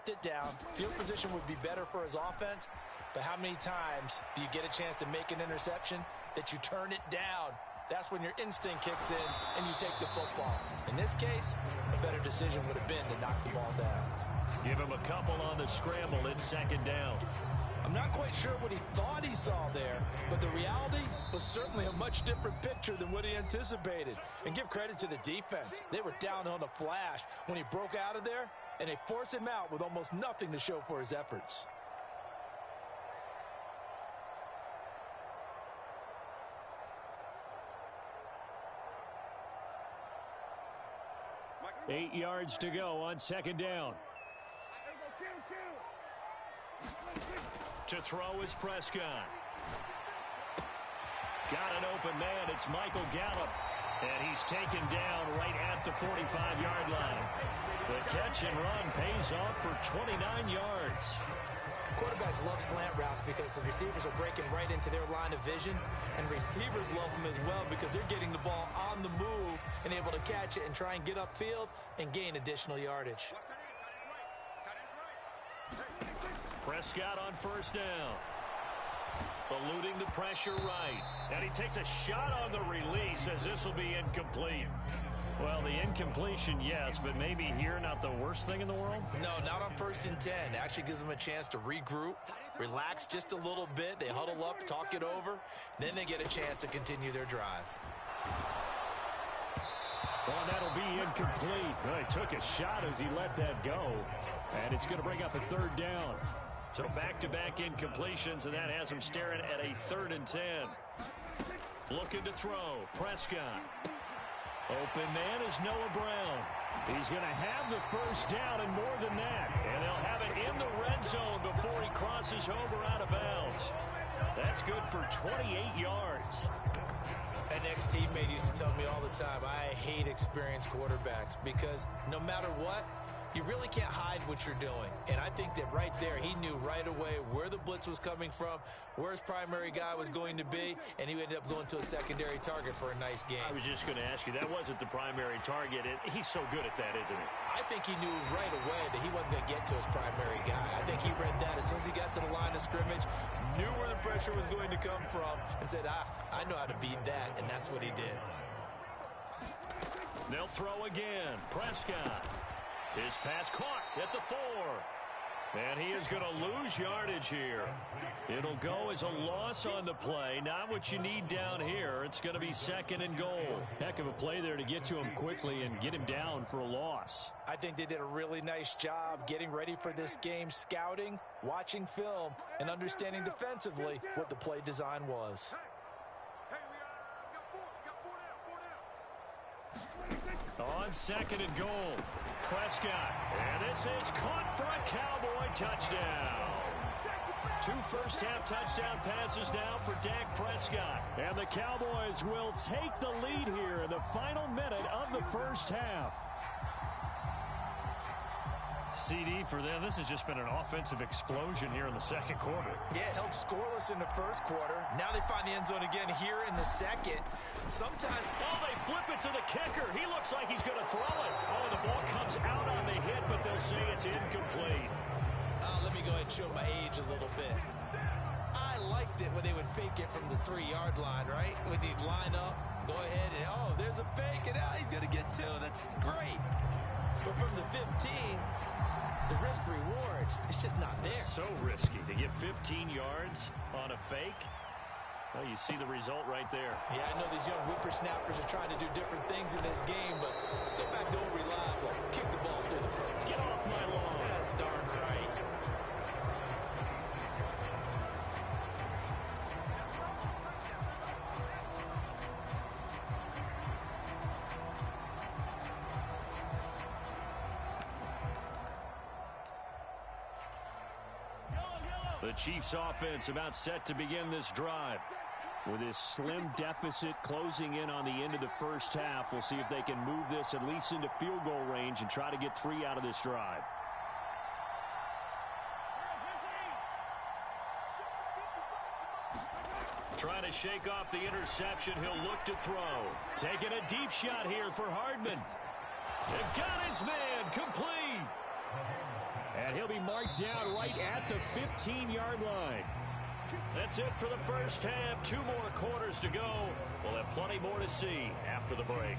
checked it down. Field position would be better for his offense, but how many times do you get a chance to make an interception that you turn it down? That's when your instinct kicks in and you take the football. In this case, a better decision would have been to knock the ball down. Give him a couple on the scramble in second down. I'm not quite sure what he thought he saw there, but the reality was certainly a much different picture than what he anticipated. And give credit to the defense. They were down on the flash when he broke out of there, and they forced him out with almost nothing to show for his efforts. Eight yards to go on second down. To throw is Prescott. Got an open man. It's Michael Gallup. And he's taken down right at the 45-yard line. The catch and run pays off for 29 yards. Quarterbacks love slant routes because the receivers are breaking right into their line of vision, and receivers love them as well because they're getting the ball on the move and able to catch it and try and get upfield and gain additional yardage. Prescott on first down. Eluding the pressure right. And he takes a shot on the release as this will be incomplete. Well, the incompletion, yes, but maybe here not the worst thing in the world? No, not on 1st and 10. It actually gives them a chance to regroup, relax just a little bit. They huddle up, talk it over. Then they get a chance to continue their drive. Well, that'll be incomplete. Well, he took a shot as he let that go. And it's going to bring up a third down. So back-to-back incompletions, and that has him staring at a 3rd and 10. Looking to throw. Prescott. Open man is Noah Brown. He's going to have the first down and more than that. And they'll have it in the red zone before he crosses over out of bounds. That's good for 28 yards. An ex-teammate used to tell me all the time, I hate experienced quarterbacks because no matter what, you really can't hide what you're doing. And I think that right there, he knew right away where the blitz was coming from, where his primary guy was going to be, and he ended up going to a secondary target for a nice game. I was just going to ask you, that wasn't the primary target. He's so good at that, isn't he? I think he knew right away that he wasn't going to get to his primary guy. I think he read that as soon as he got to the line of scrimmage, knew where the pressure was going to come from, and said, I know how to beat that, and that's what he did. They'll throw again. Prescott. His pass caught at the 4. And he is going to lose yardage here. It'll go as a loss on the play. Not what you need down here. It's going to be 2nd and goal. Heck of a play there to get to him quickly and get him down for a loss. I think they did a really nice job getting ready for this game, scouting, watching film, and understanding defensively what the play design was. On 2nd and goal, Prescott. And this is caught for a Cowboy touchdown. 2 first-half touchdown passes now for Dak Prescott. And the Cowboys will take the lead here in the final minute of the first half. CD for them. This has just been an offensive explosion here in the second quarter. Yeah, held scoreless in the first quarter. Now they find the end zone again here in the second. Sometimes, they flip it to the kicker. He looks like he's going to throw it. Oh, the ball comes out on the hit, but they'll say it's incomplete. Let me go ahead and show my age a little bit. I liked it when they would fake it from the 3-yard line, right? When they'd line up, go ahead and, there's a fake, and he's going to get 2. That's great. But from the 15, the risk-reward is just not there. So risky to get 15 yards on a fake. Well, you see the result right there. Yeah, I know these young whippersnappers are trying to do different things in this game, but let's go back to old reliable. Kick the ball through the post. Get off my lawn. That's darn right. The Chiefs offense about set to begin this drive. With this slim deficit closing in on the end of the first half, we'll see if they can move this at least into field goal range and try to get 3 out of this drive. Trying to shake off the interception. He'll look to throw. Taking a deep shot here for Hardman. They've got his man complete. And he'll be marked down right at the 15-yard line. That's it for the first half. 2 more quarters to go. We'll have plenty more to see after the break.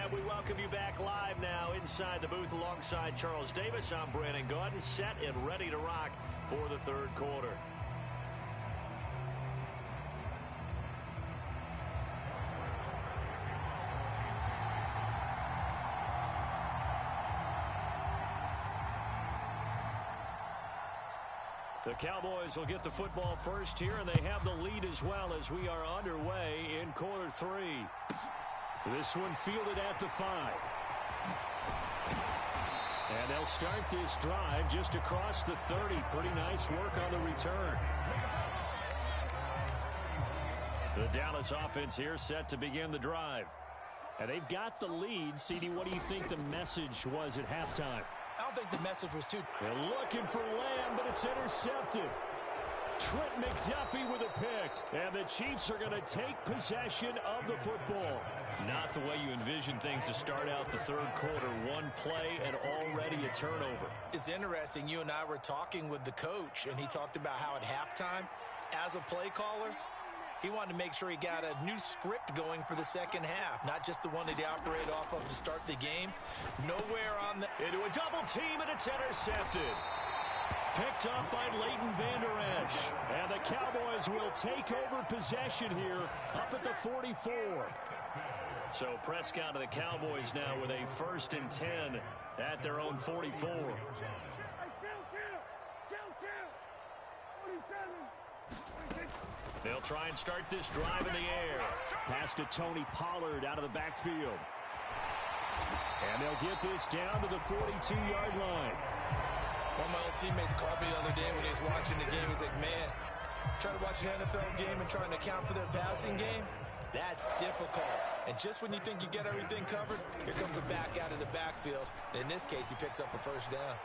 And we welcome you back live now inside the booth alongside Charles Davis. I'm Brandon Gaudin, set and ready to rock for the third quarter. The Cowboys will get the football first here, and they have the lead as well as we are underway in quarter 3. This one fielded at the 5. And they'll start this drive just across the 30. Pretty nice work on the return. The Dallas offense here set to begin the drive. And they've got the lead. CD, what do you think the message was at halftime? I don't think the message was too... They're looking for Lamb, but it's intercepted. Trent McDuffie with a pick. And the Chiefs are going to take possession of the football. Not the way you envision things to start out the third quarter. One play and already a turnover. It's interesting. You and I were talking with the coach, and he talked about how at halftime, as a play caller, he wanted to make sure he got a new script going for the second half, not just the one that he operated off of to start the game. Nowhere on the... Into a double team, and it's intercepted. Picked up by Leighton Vander Esch. And the Cowboys will take over possession here up at the 44. So Prescott of the Cowboys now with a 1st and 10 at their own 44. They'll try and start this drive in the air. Pass to Tony Pollard out of the backfield. And they'll get this down to the 42-yard line. One of my old teammates called me the other day when he was watching the game. He's like, man, trying to watch an NFL game and trying to account for their passing game, that's difficult. And just when you think you get everything covered, here comes a back out of the backfield. And in this case, he picks up a first down.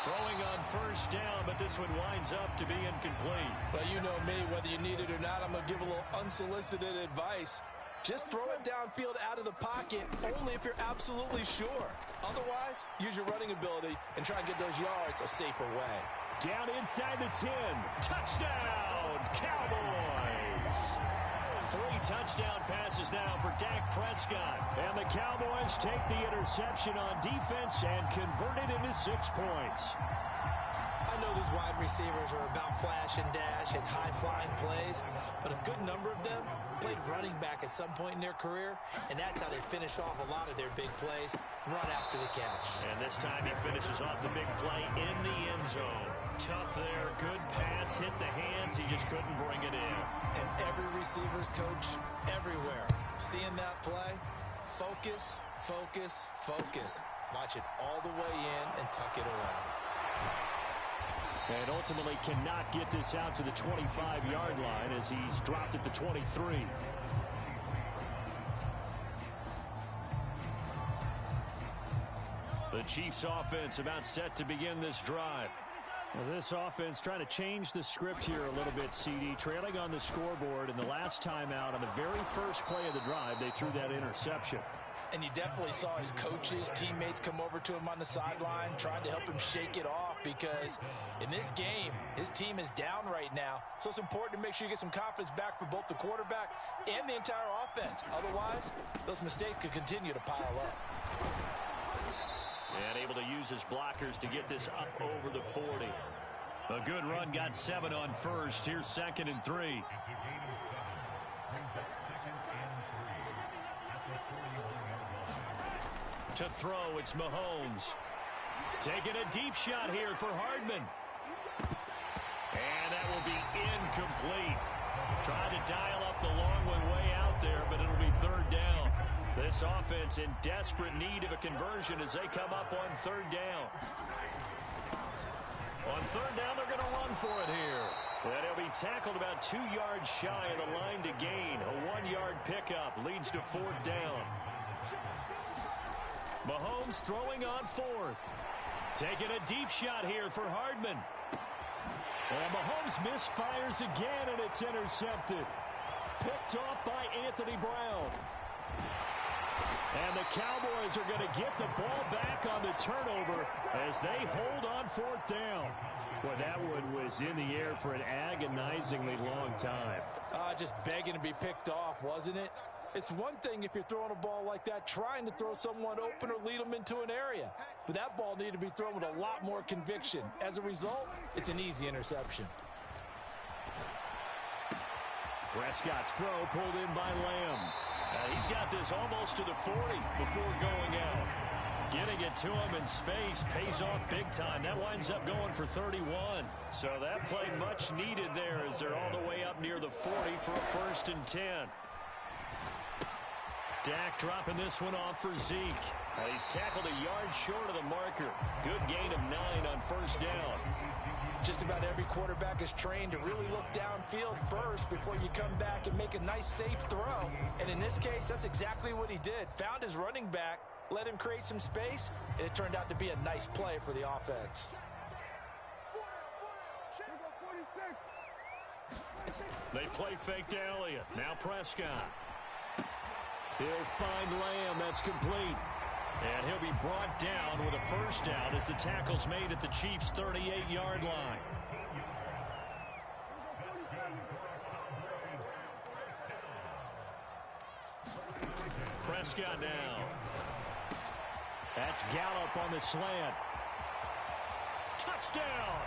Throwing on first down, but this one winds up to be incomplete. But you know me, whether you need it or not, I'm going to give a little unsolicited advice. Just throw it downfield out of the pocket only if you're absolutely sure. Otherwise, use your running ability and try and get those yards a safer way. Down inside the 10. Touchdown, Cowboys! 3 touchdown passes now for Dak Prescott. And the Cowboys take the interception on defense and convert it into 6 points. I know these wide receivers are about flash and dash and high-flying plays, but a good number of them played running back at some point in their career, and that's how they finish off a lot of their big plays, run after the catch. And this time he finishes off the big play in the end zone. Tough there, good pass, hit the hands, he just couldn't bring it in. And every receiver's coach everywhere, seeing that play, focus, focus, focus. Watch it all the way in and tuck it away. And ultimately cannot get this out to the 25-yard line as he's dropped at the 23. The Chiefs offense about set to begin this drive. Well, this offense trying to change the script here a little bit, CD. Trailing on the scoreboard, and the last time out on the very first play of the drive, they threw that interception. And you definitely saw his coaches, teammates come over to him on the sideline, trying to help him shake it off, because in this game, his team is down right now. So it's important to make sure you get some confidence back for both the quarterback and the entire offense. Otherwise, those mistakes could continue to pile up. And able to use his blockers to get this up over the 40. A good run, got 7 on first. Here's 2nd and 3. To throw, it's Mahomes. Taking a deep shot here for Hardman. And that will be incomplete. Tried to dial up the long one way out there, but it'll be 3rd down. This offense in desperate need of a conversion as they come up on 3rd down. On 3rd down, they're going to run for it here. And he'll be tackled about 2 yards shy of the line to gain. A 1-yard pickup leads to 4th down. Mahomes throwing on 4th. Taking a deep shot here for Hardman. And Mahomes misfires again, and it's intercepted. Picked off by Anthony Brown. And the Cowboys are going to get the ball back on the turnover as they hold on fourth down. Well, that one was in the air for an agonizingly long time. Just begging to be picked off, wasn't it? It's one thing if you're throwing a ball like that, trying to throw someone open or lead them into an area. But that ball needed to be thrown with a lot more conviction. As a result, it's an easy interception. Prescott's throw pulled in by Lamb. He's got this almost to the 40 before going out. Getting it to him in space pays off big time. That winds up going for 31. So that play much needed there as they're all the way up near the 40 for a 1st and 10. Dak dropping this one off for Zeke. He's tackled a yard short of the marker. Good gain of 9 on 1st down. Just about every quarterback is trained to really look downfield first before you come back and make a nice, safe throw. And in this case, that's exactly what he did. Found his running back, let him create some space, and it turned out to be a nice play for the offense. They play fake to Elliott. Now Prescott. He'll find Lamb. That's complete. And he'll be brought down with a 1st down as the tackle's made at the Chiefs' 38-yard line. Prescott now. That's Gallup on the slant. Touchdown!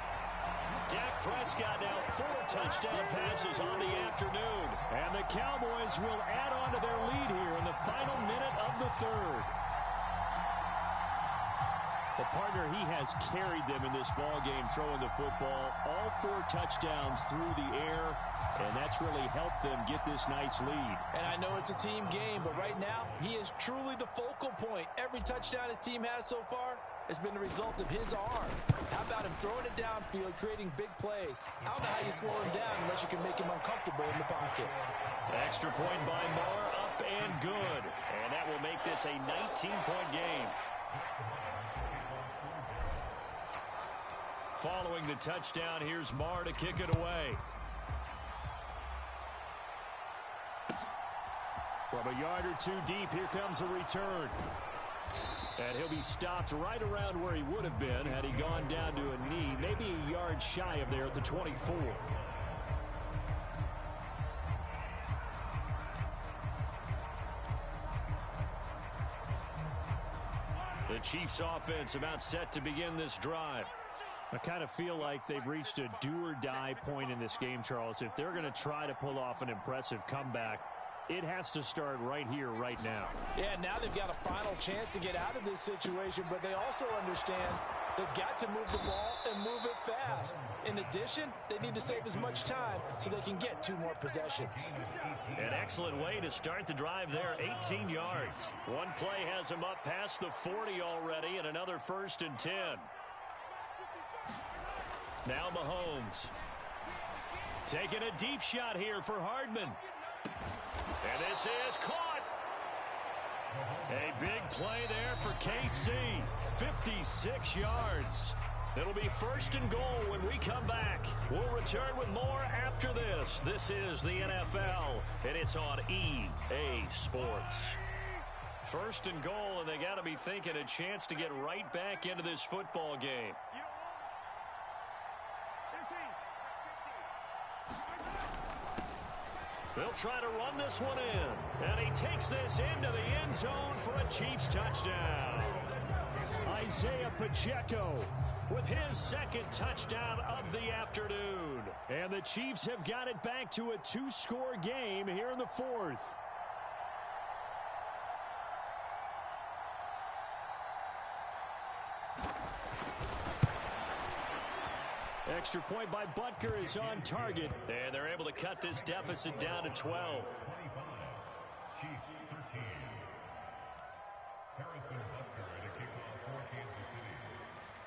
Dak Prescott now 4 touchdown passes on the afternoon. And the Cowboys will add on to their lead here in the final minute of the 3rd. The partner, he has carried them in this ballgame throwing the football. All 4 touchdowns through the air, and that's really helped them get this nice lead. And I know it's a team game, but right now, he is truly the focal point. Every touchdown his team has so far has been the result of his arm. How about him throwing it downfield, creating big plays? I don't know how you slow him down unless you can make him uncomfortable in the pocket. Extra point by Marr, up and good. And that will make this a 19-point game. Following the touchdown, here's Marr to kick it away. From a yard or 2 deep, here comes a return. And he'll be stopped right around where he would have been had he gone down to a knee, maybe a yard shy of there at the 24. The Chiefs offense about set to begin this drive. I kind of feel like they've reached a do-or-die point in this game, Charles. If they're going to try to pull off an impressive comeback, it has to start right here, right now. Yeah, now they've got a final chance to get out of this situation, but they also understand they've got to move the ball and move it fast. In addition, they need to save as much time so they can get 2 more possessions. An excellent way to start the drive there, 18 yards. One play has him up past the 40 already, and another 1st and 10. Now Mahomes. Taking a deep shot here for Hardman. And this is caught. A big play there for KC. 56 yards. It'll be 1st and goal when we come back. We'll return with more after this. This is the NFL, and it's on EA Sports. 1st and goal, and they got to be thinking a chance to get right back into this football game. They'll try to run this one in. And he takes this into the end zone for a Chiefs touchdown. Isaiah Pacheco with his 2nd touchdown of the afternoon. And the Chiefs have got it back to a 2-score game here in the 4th. Extra point by Butker is on target. And they're able to cut this deficit down to 12.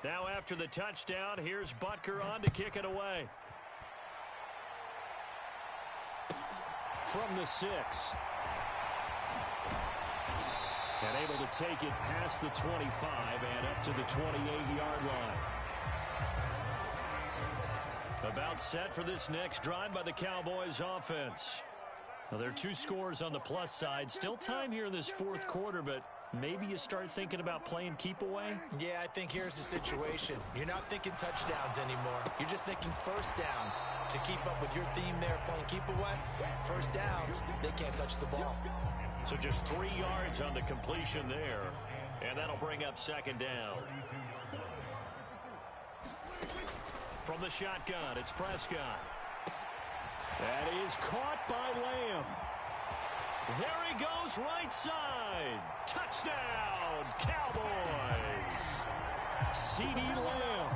Now after the touchdown, here's Butker on to kick it away. From the 6. And able to take it past the 25 and up to the 28-yard line. About set for this next drive by the Cowboys offense. Well, there are 2 scores on the plus side. Still time here in this fourth quarter, but maybe you start thinking about playing keep away? Yeah, I think here's the situation. You're not thinking touchdowns anymore. You're just thinking first downs. To keep up with your theme there, playing keep away, first downs, they can't touch the ball. So just 3 yards on the completion there, and that'll bring up second down. From the shotgun, it's Prescott. That is caught by Lamb. There he goes, right side. Touchdown, Cowboys. CeeDee Lamb,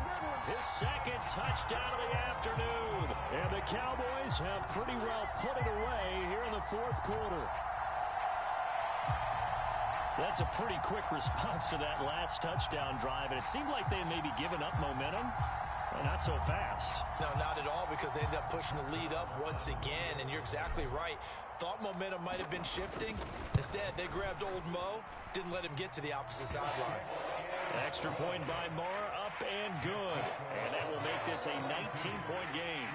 his second touchdown of the afternoon. And the Cowboys have pretty well put it away here in the fourth quarter. That's a pretty quick response to that last touchdown drive, and it seemed like they had maybe given up momentum. Well, not so fast. No, not at all, because they ended up pushing the lead up once again, and you're exactly right. Thought momentum might have been shifting. Instead, they grabbed old Mo, didn't let him get to the opposite sideline. Extra point by Moore, up and good. And that will make this a 19-point game.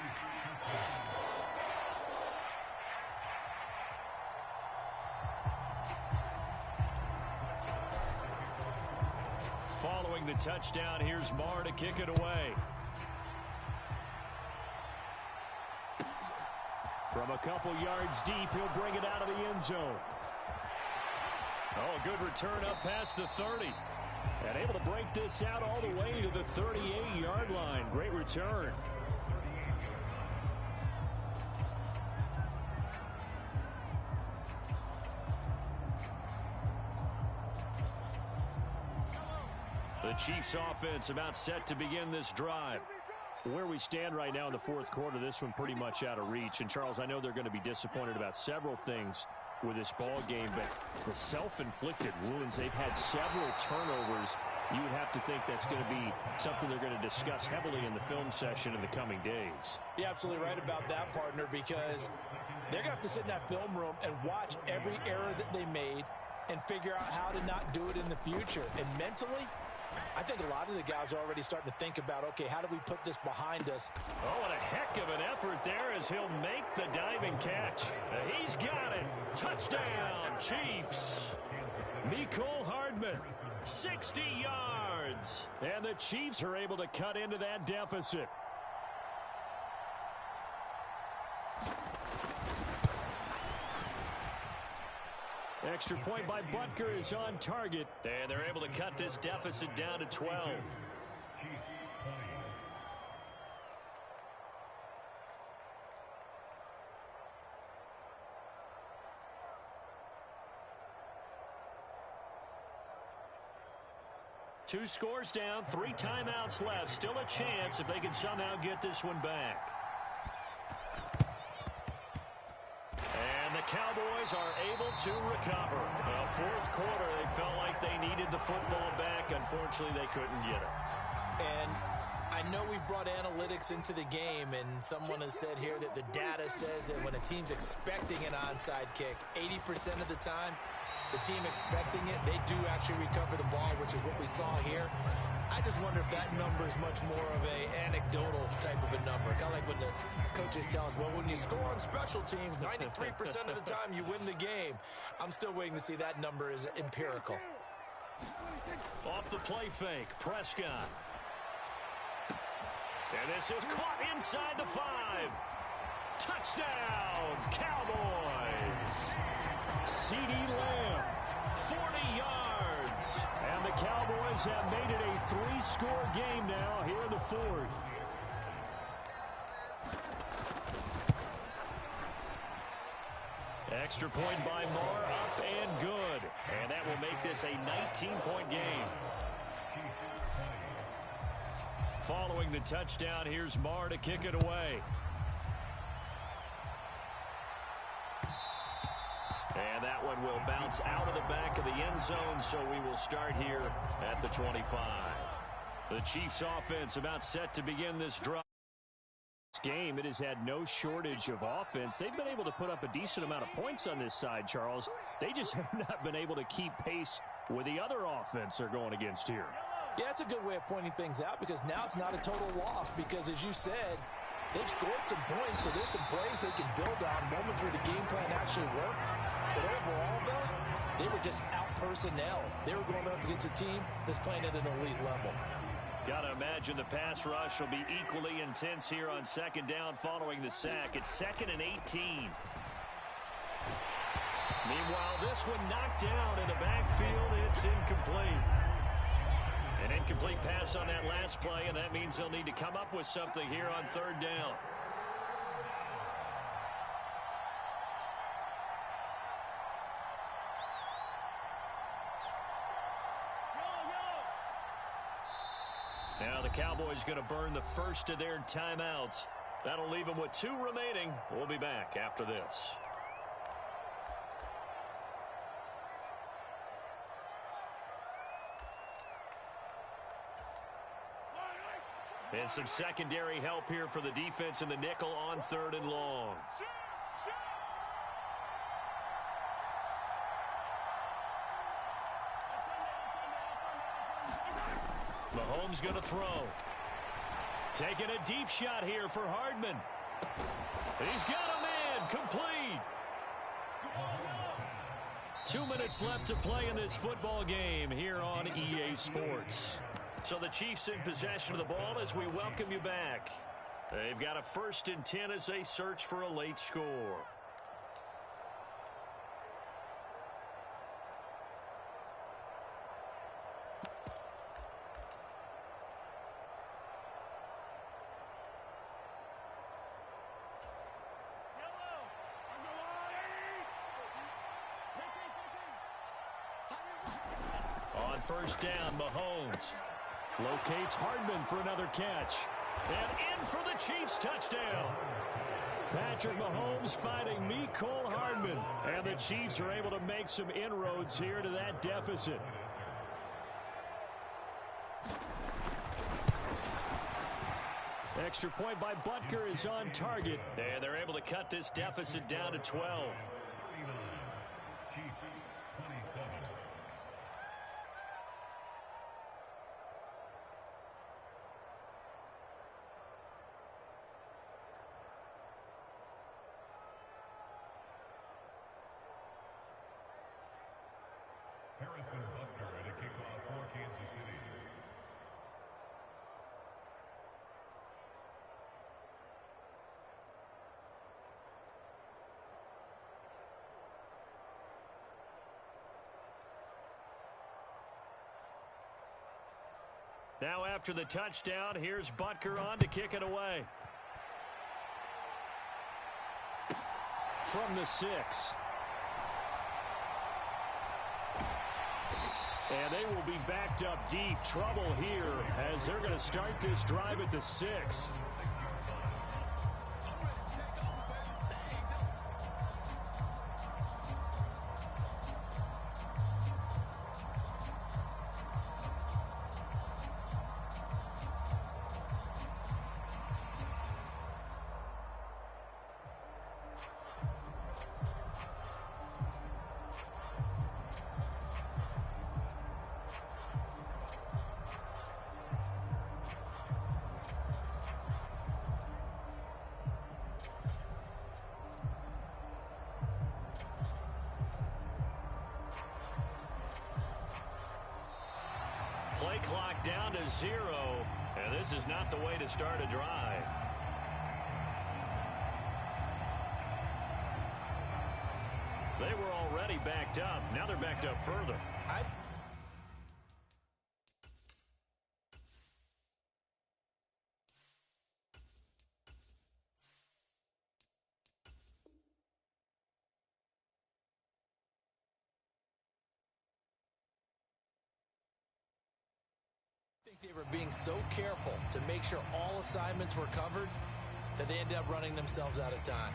Following the touchdown, here's Marr to kick it away. From a couple yards deep, he'll bring it out of the end zone. Oh, a good return up past the 30. And able to break this out all the way to the 38-yard line. Great return. The Chiefs offense about set to begin this drive. Where we stand right now in the fourth quarter, this one pretty much out of reach. And, Charles, I know they're going to be disappointed about several things with this ball game, but the self-inflicted wounds, they've had several turnovers. You would have to think that's going to be something they're going to discuss heavily in the film session in the coming days. You're absolutely right about that, partner, because they're going to have to sit in that film room and watch every error that they made and figure out how to not do it in the future. And mentally, I think a lot of the guys are already starting to think about, okay, how do we put this behind us? Oh, and a heck of an effort there as he'll make the diving catch. He's got it. Touchdown, Chiefs. Mecole Hardman, 60 yards. And the Chiefs are able to cut into that deficit. Extra point by Butker is on target. And they're able to cut this deficit down to 12. Two scores down, 3 timeouts left. Still a chance if they can somehow get this one back. And the Cowboys are able to recover. Fourth quarter, they felt like they needed the football back. Unfortunately, they couldn't get it. And I know we brought analytics into the game, and someone has said here that the data says that when a team's expecting an onside kick, 80% of the time, the team expecting it, they do actually recover the ball, which is what we saw here. I just wonder if that number is much more of a anecdotal type of a number. Kind of like when the coaches tell us, well, when you score on special teams, 93% of the time you win the game. I'm still waiting to see that number is empirical. Off the play fake, Prescott. And this is caught inside the 5. Touchdown, Cowboys. CeeDee Lamb, 40 yards. And the Cowboys have made it a 3-score game now here in the fourth. Extra point by Marr, up and good. And that will make this a 19-point game. Following the touchdown, here's Marr to kick it away. And that one will bounce out of the back of the end zone, so we will start here at the 25. The Chiefs offense about set to begin this drive. This game, it has had no shortage of offense. They've been able to put up a decent amount of points on this side, Charles. They just have not been able to keep pace with the other offense they're going against here. Yeah, that's a good way of pointing things out, because now it's not a total loss, because as you said, They've scored some points, so there's some plays they can build on, moments where the game plan actually worked. But overall, though, they were just out-personnel. They were going up against a team that's playing at an elite level. Got to imagine the pass rush will be equally intense here on second down following the sack. It's 2nd and 18. Meanwhile, this one knocked down in the backfield. It's incomplete. An incomplete pass on that last play, and that means they'll need to come up with something here on 3rd down. Now the Cowboys going to burn the first of their timeouts. That'll leave them with 2 remaining. We'll be back after this. And some secondary help here for the defense in the nickel on 3rd and long. Mahomes going to throw. Taking a deep shot here for Hardman. He's got a man. Complete. 2 minutes left to play in this football game here on EA Sports. So the Chiefs in possession of the ball as we welcome you back. They've got a 1st and 10 as they search for a late score. On 1st down, Mahomes locates Hardman for another catch. And in for the Chiefs touchdown. Patrick Mahomes finding Mecole Hardman. And the Chiefs are able to make some inroads here to that deficit. Extra point by Butker is on target. And they're able to cut this deficit down to 12. Harrison Butker at a kickoff for Kansas City. Now after the touchdown, here's Butker on to kick it away. From the 6. And they will be backed up deep. Trouble here as they're going to start this drive at the 6. Play clock down to 0, and this is not the way to start a drive. They were already backed up. Now they're backed up further. They were being so careful to make sure all assignments were covered that they ended up running themselves out of time.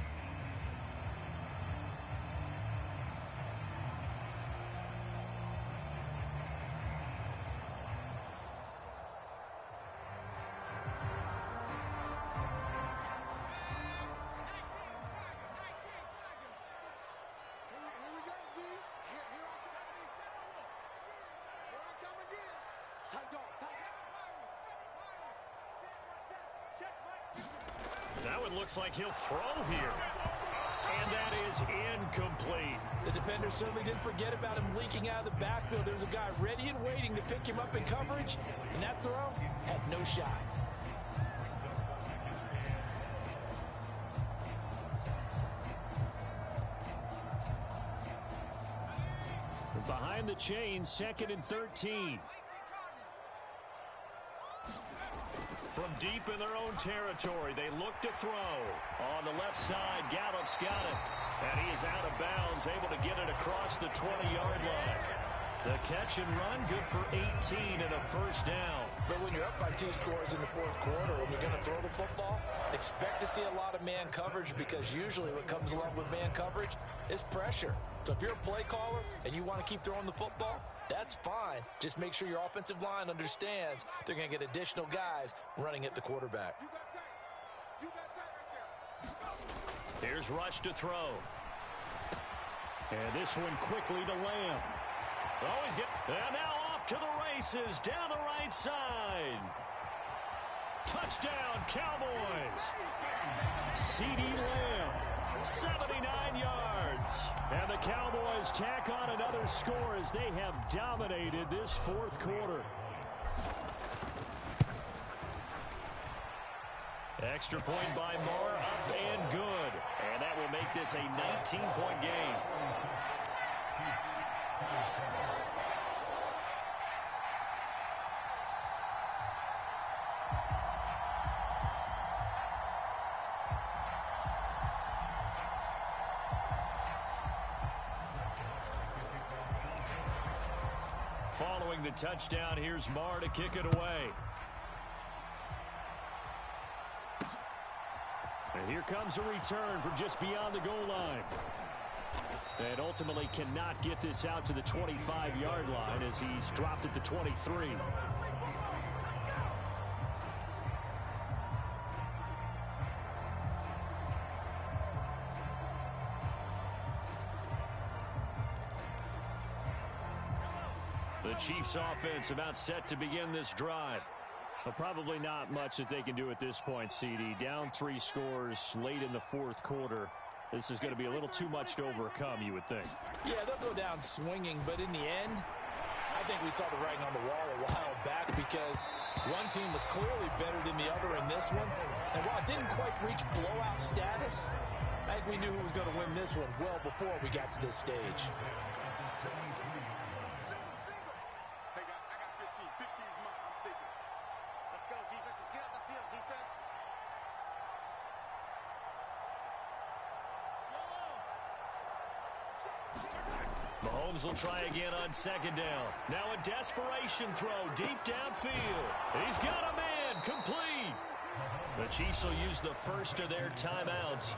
That and looks like he'll throw here. And that is incomplete. The defender certainly didn't forget about him leaking out of the backfield. There was a guy ready and waiting to pick him up in coverage, and that throw had no shot. From behind the chain, 2nd and 13. From deep in their own territory, they look to throw. On the left side, Gallup's got it. And he is out of bounds, able to get it across the 20-yard line. The catch and run, good for 18 and a first down. But when you're up by 2 scores in the 4th quarter and you're going to throw the football, expect to see a lot of man coverage, because usually what comes along with man coverage is pressure. So if you're a play caller and you want to keep throwing the football, that's fine. Just make sure your offensive line understands they're going to get additional guys running at the quarterback. Here's Rush to throw. And this one quickly to Lamb. And now off to the races down the right side. Touchdown, Cowboys. CeeDee Lamb, 79 yards. And the Cowboys tack on another score as they have dominated this 4th quarter. Extra point by Moore, up and good. And that will make this a 19-point game. Following the touchdown, here's Marr to kick it away. And here comes a return from just beyond the goal line. And ultimately cannot get this out to the 25-yard line as he's dropped at the 23. The Chiefs offense about set to begin this drive. Well, probably not much that they can do at this point, CD. Down 3 scores late in the 4th quarter. This is going to be a little too much to overcome, you would think. Yeah, they'll go down swinging, but in the end, I think we saw the writing on the wall a while back, because one team was clearly better than the other in this one. And while it didn't quite reach blowout status, I think we knew who was going to win this one well before we got to this stage. Mahomes will try again on 2nd down. Now a desperation throw deep downfield. He's got a man, complete. The Chiefs will use the first of their timeouts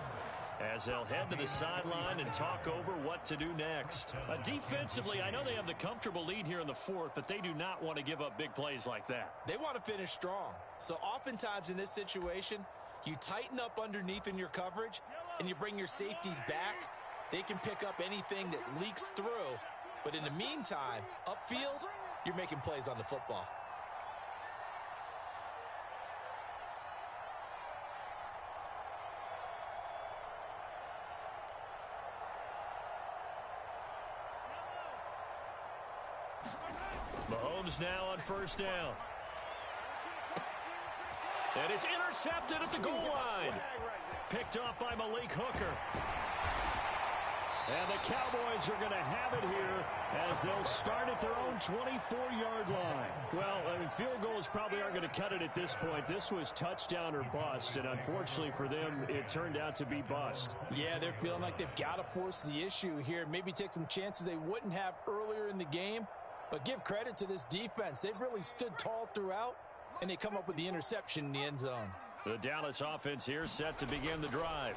as they'll head to the sideline and talk over what to do next. Defensively, I know they have the comfortable lead here in the 4th, but they do not want to give up big plays like that. They want to finish strong. So oftentimes in this situation, you tighten up underneath in your coverage and you bring your safeties back. They can pick up anything that leaks through. But in the meantime, upfield, you're making plays on the football. Mahomes now on 1st down. And it's intercepted at the goal line. Picked off by Malik Hooker. And the Cowboys are going to have it here as they'll start at their own 24-yard line. Well, I mean, field goals probably aren't going to cut it at this point. This was touchdown or bust, and unfortunately for them, it turned out to be bust. Yeah, they're feeling like they've got to force the issue here. Maybe take some chances they wouldn't have earlier in the game. But give credit to this defense. They've really stood tall throughout, and they come up with the interception in the end zone. The Dallas offense here set to begin the drive.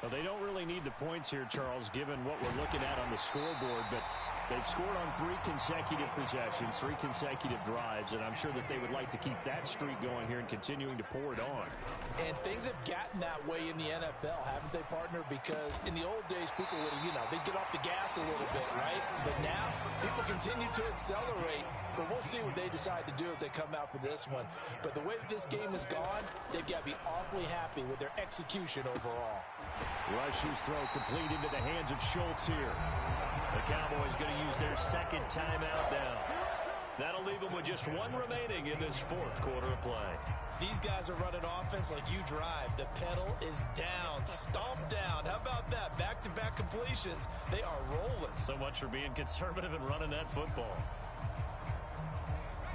Well, they don't really need the points here, Charles, given what we're looking at on the scoreboard. But They've scored on 3 consecutive possessions, 3 consecutive drives, and I'm sure that they would like to keep that streak going here and continuing to pour it on. And things have gotten that way in the NFL, haven't they, partner? Because in the old days, people would, they'd get off the gas a little bit, right? But now, people continue to accelerate. But we'll see what they decide to do as they come out for this one. But the way that this game has gone, they've got to be awfully happy with their execution overall. Rush's throw complete into the hands of Schultz here. The Cowboys going to use their second timeout now. That'll leave them with just 1 remaining in this 4th quarter of play. These guys are running offense like you drive. The pedal is down, stomped down. How about that? Back-to-back completions. They are rolling. So much for being conservative and running that football.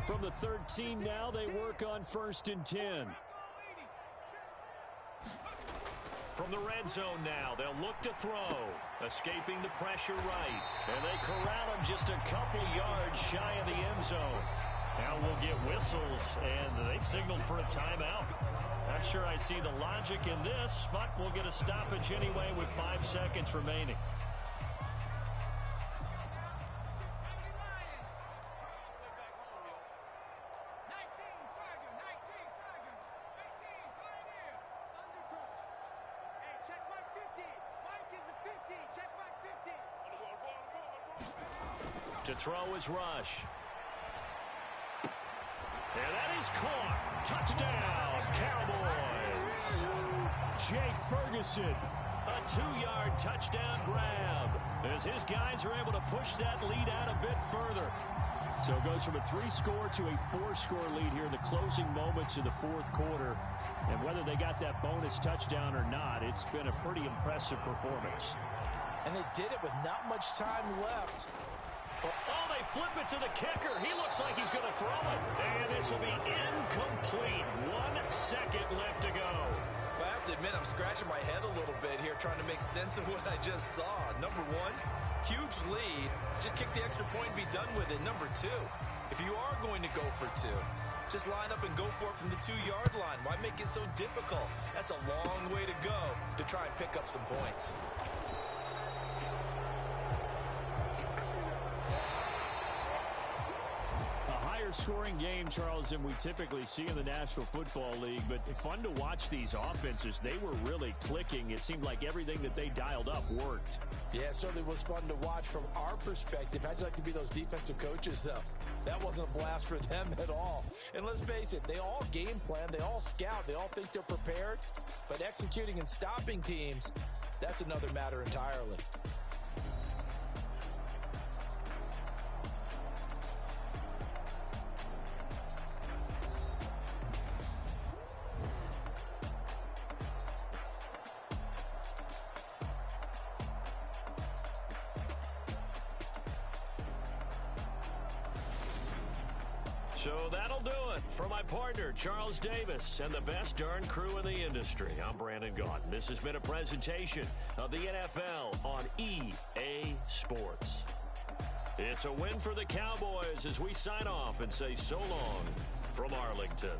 From the 13 now, they work on 1st and 10. From the red zone now, they'll look to throw. Escaping the pressure right. And they corral him just a couple yards shy of the end zone. Now we'll get whistles, and they've signaled for a timeout. Not sure I see the logic in this, but we'll get a stoppage anyway with 5 seconds remaining. To throw is Rush. And that is caught. Touchdown, Cowboys. Jake Ferguson. A 2-yard touchdown grab as his guys are able to push that lead out a bit further. So it goes from a 3-score to a 4-score lead here in the closing moments of the 4th quarter. And whether they got that bonus touchdown or not, it's been a pretty impressive performance. And they did it with not much time left. Oh, they flip it to the kicker. He looks like he's going to throw it. And this will be incomplete. 1 second left to go. Well, I have to admit, I'm scratching my head a little bit here trying to make sense of what I just saw. Number 1, huge lead. Just kick the extra point and be done with it. Number 2, if you are going to go for 2, just line up and go for it from the 2-yard line. Why make it so difficult? That's a long way to go to try and pick up some points. Scoring game, Charles, than we typically see in the National Football League, but fun to watch these offenses. They were really clicking. It seemed like everything that they dialed up worked. Yeah, it certainly was fun to watch from our perspective. How'd you like to be those defensive coaches, though? That wasn't a blast for them at all. And let's face it, they all game plan, they all scout, they all think they're prepared, but executing and stopping teams, that's another matter entirely. So that'll do it for my partner, Charles Davis, and the best darn crew in the industry. I'm Brandon Gaudin. This has been a presentation of the NFL on EA Sports. It's a win for the Cowboys as we sign off and say so long from Arlington.